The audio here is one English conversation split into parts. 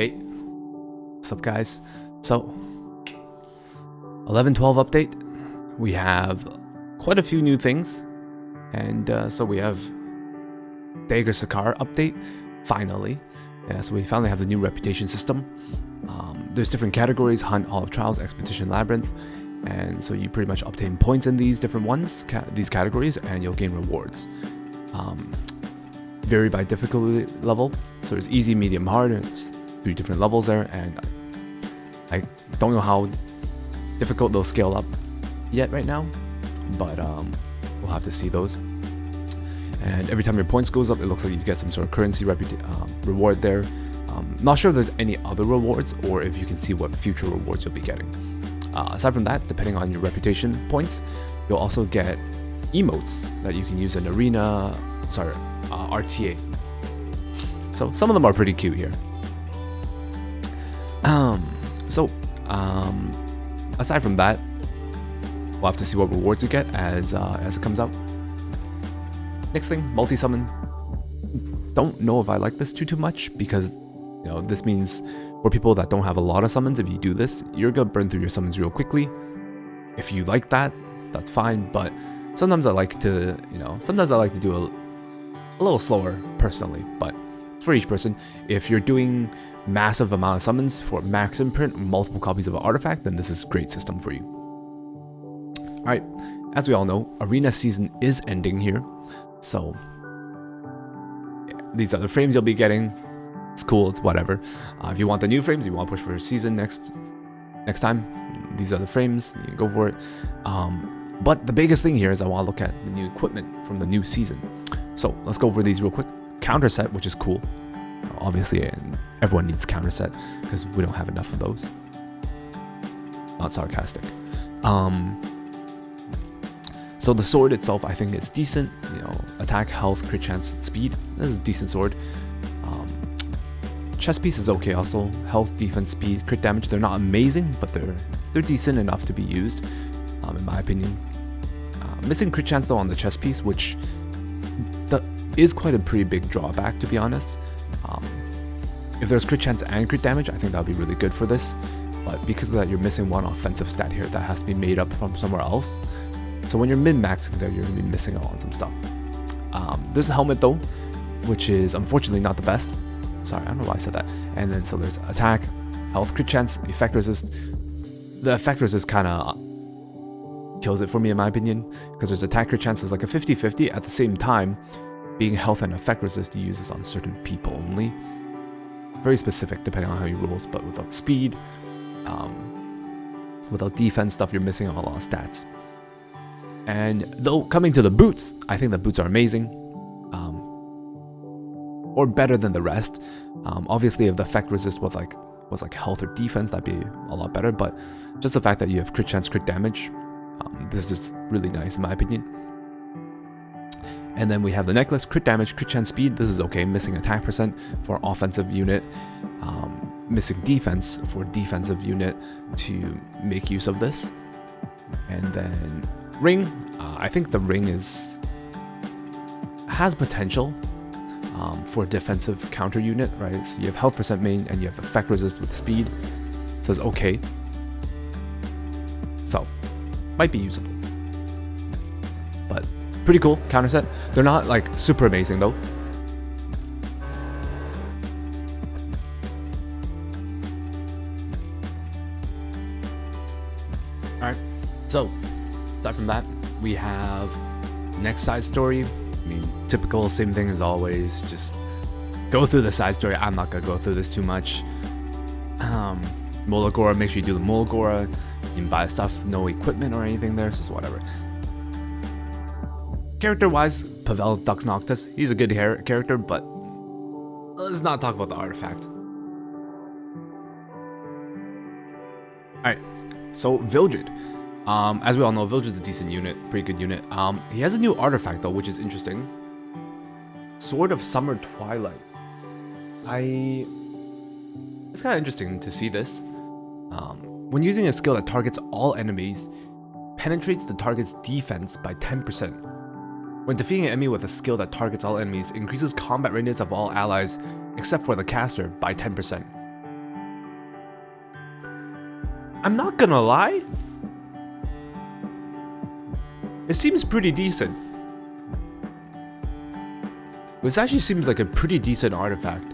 Hey, what's up guys? So, 11-12 update. We have quite a few new things. And so we have Dagger Sicar update, finally. Yeah, so we finally have the new reputation system. There's different categories: Hunt, Hall of Trials, Expedition, Labyrinth. And so you pretty much obtain points in these different ones, these categories, and you'll gain rewards. Vary by difficulty level. So there's easy, medium, hard. There's 3 different levels there, and I don't know how difficult they'll scale up yet right now, but we'll have to see those. And every time your points goes up, it looks like you get some sort of currency reward there. Not sure if there's any other rewards or if you can see what future rewards you'll be getting. Aside from that, depending on your reputation points, you'll also get emotes that you can use in arena, RTA. So some of them are pretty cute here. Aside from that, we'll have to see what rewards you get as it comes out. Next thing, multi-summon. Don't know if I like this too much, because this means for people that don't have a lot of summons, if you do this, you're gonna burn through your summons real quickly. If you like that, that's fine, but sometimes I like to do a little slower personally, but for each person. If you're doing massive amount of summons for max imprint, multiple copies of an artifact, then this is a great system for you. Alright, as we all know, arena season is ending here, so these are the frames you'll be getting. It's cool, it's whatever. If you want the new frames, you want to push for season next time, these are the frames, you can go for it. But the biggest thing here is I want to look at the new equipment from the new season. So let's go over these real quick. Counter set, which is cool. Obviously, everyone needs counter set because we don't have enough of those. Not sarcastic. So the sword itself, I think it's decent. Attack, health, crit chance, speed. This is a decent sword. Chest piece is okay also. Health, defense, speed, crit damage. They're not amazing, but they're decent enough to be used, in my opinion. Missing crit chance though on the chest piece, which is quite a pretty big drawback, to be honest. If there's crit chance and crit damage, I think that would be really good for this. But because of that, you're missing one offensive stat here that has to be made up from somewhere else. So when you're min-maxing there, you're going to be missing out on some stuff. There's a helmet though, which is unfortunately not the best. Sorry, I don't know why I said that. And then so there's attack, health, crit chance, effect resist. The effect resist kind of kills it for me in my opinion, because there's attack crit chance is like a 50-50. At the same time, being health and effect resist you use this on certain people only. Very specific depending on how you rolls, but without speed, without defense stuff, you're missing out on a lot of stats. And though coming to the boots, I think the boots are amazing, or better than the rest. Obviously, if the effect resist was like health or defense, that'd be a lot better. But just the fact that you have crit chance, crit damage, this is just really nice in my opinion. And then we have the necklace, crit damage, crit chance, speed. This is okay. Missing attack percent for offensive unit, missing defense for defensive unit to make use of this. And then ring. I think the ring has potential for defensive counter unit, right? So you have health percent main and you have effect resist with speed. So it's okay. So might be usable. But pretty cool counter set. They're not like super amazing though. Alright, so aside from that, we have next side story. I mean, typical, same thing as always. Just go through the side story. I'm not gonna go through this too much. Molagora, make sure you do the Molagora. You can buy stuff, no equipment or anything there, so it's whatever. Character-wise, Pavel Dux Noctis, he's a good character, but let's not talk about the artifact. Alright, so Vildred. As we all know, Vildred's a decent unit, pretty good unit. He has a new artifact though, which is interesting. Sword of Summer Twilight. It's kind of interesting to see this. When using a skill that targets all enemies, penetrates the target's defense by 10%. When defeating an enemy with a skill that targets all enemies, increases combat readiness of all allies except for the caster by 10%. I'm not gonna lie, it seems pretty decent. This actually seems like a pretty decent artifact.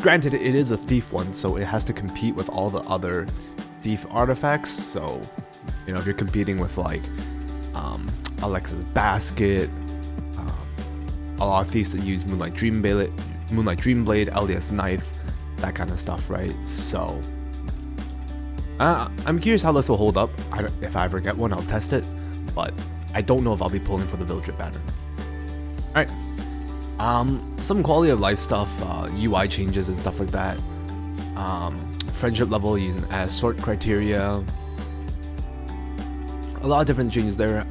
Granted, it is a thief one, so it has to compete with all the other thief artifacts. So, you know, if you're competing with like Alexa's basket, a lot of thieves that use Moonlight Dreamblade, Elia's knife, that kind of stuff, right? So, I'm curious how this will hold up. If I ever get one, I'll test it, but I don't know if I'll be pulling for the Village Drip banner. Alright. Some quality of life stuff, UI changes and stuff like that. Friendship level using as sort criteria. A lot of different changes there.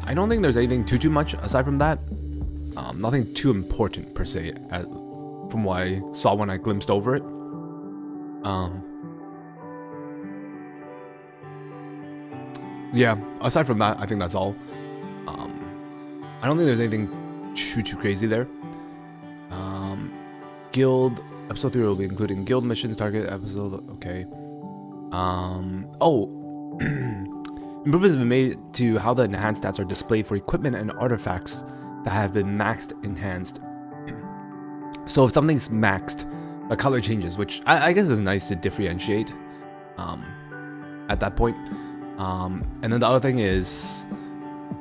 I don't think there's anything too much aside from that. Nothing too important per se, from what I saw when I glimpsed over it. Yeah, aside from that, I think that's all. I don't think there's anything too crazy there. Guild episode 3 will be including guild missions, target episode. Okay. Improvements have been made to how the enhanced stats are displayed for equipment and artifacts that have been maxed enhanced. So if something's maxed, the color changes, which I guess is nice to differentiate at that point. And then the other thing is,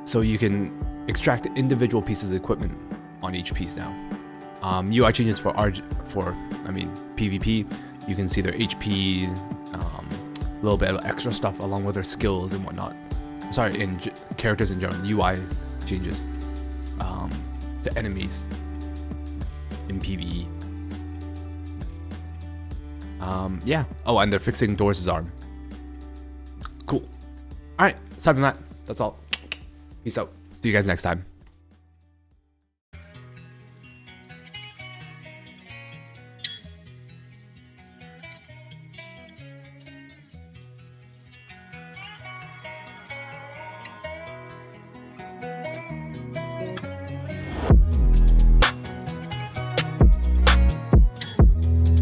so you can extract individual pieces of equipment on each piece now. UI changes for PvP. You can see their HP, a little bit of extra stuff along with their skills and whatnot. Sorry, in characters in general, UI changes to enemies in PvE. Yeah. Oh, and they're fixing Doris' arm. Cool. Alright, aside from that, that's all. Peace out. See you guys next time.